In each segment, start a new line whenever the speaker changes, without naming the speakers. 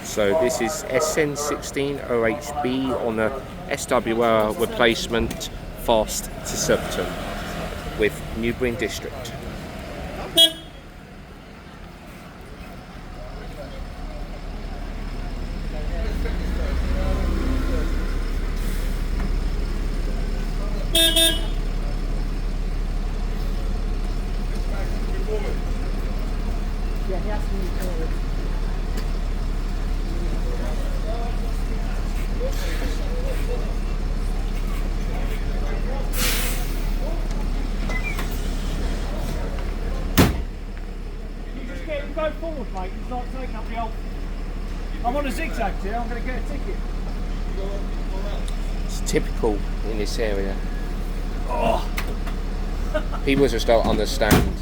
So this is SN16 OHB on a SWR replacement fast to Surbiton with Newbury District.
Yeah, he has to move forward. You just get him go forward, mate. He's not taking up the old. I'm on a zigzag here. I'm going to get a ticket.
It's typical in this area. Oh. People just don't understand.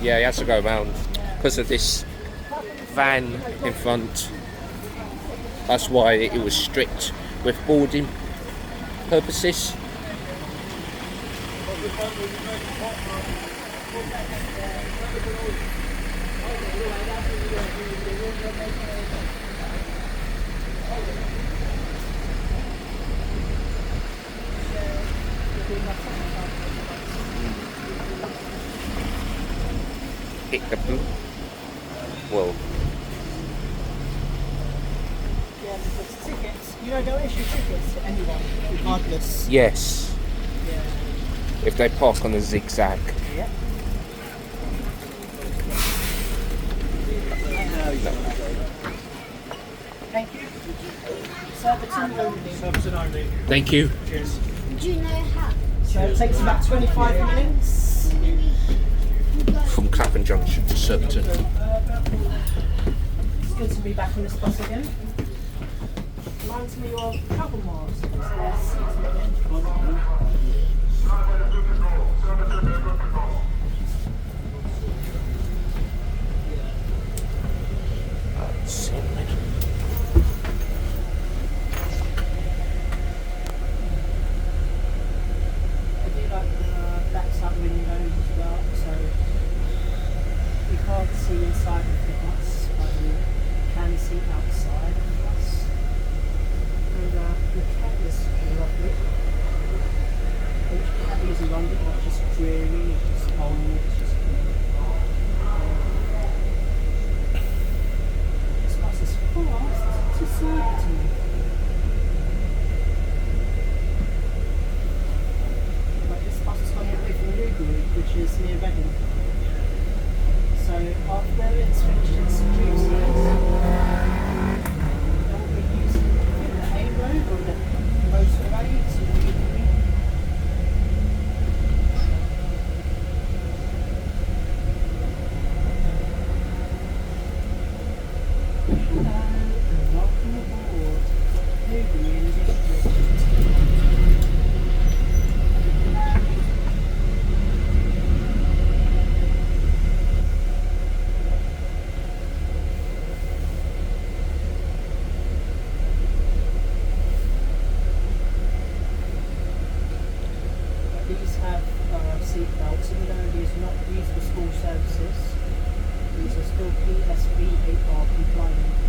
Yeah, he has to go around because of this van in front. That's why it was strict with boarding purposes. Hit the blue. Well.
Yeah, because tickets, you know, they'll issue tickets to anyone, regardless.
Yes.
Yeah.
If they park on a zigzag.
Yeah.
No.
Thank you. Surbiton only. Surbiton only.
Thank you.
Cheers.
Do you know how?
So it takes about 25 minutes.
From Clapham Junction to Surbiton.
It's good to be back on this bus again. Reminds me of travel miles. I do like the blacks out windows as well, so you can't see inside of the bus, but you can see outside of the bus. And the cat is lovely. Each cat is in London, not just dreary, it's just old, it's just this bus is fast to Surbiton. But this bus is going away from Newbury, which is near Reading. So after it's finished its duties, they'll be using the A road or the motorway to Newbury. Hello and welcome aboard Newbury District. These have seat belts, even though these are not used for school services. These are still PSV 8R compliant.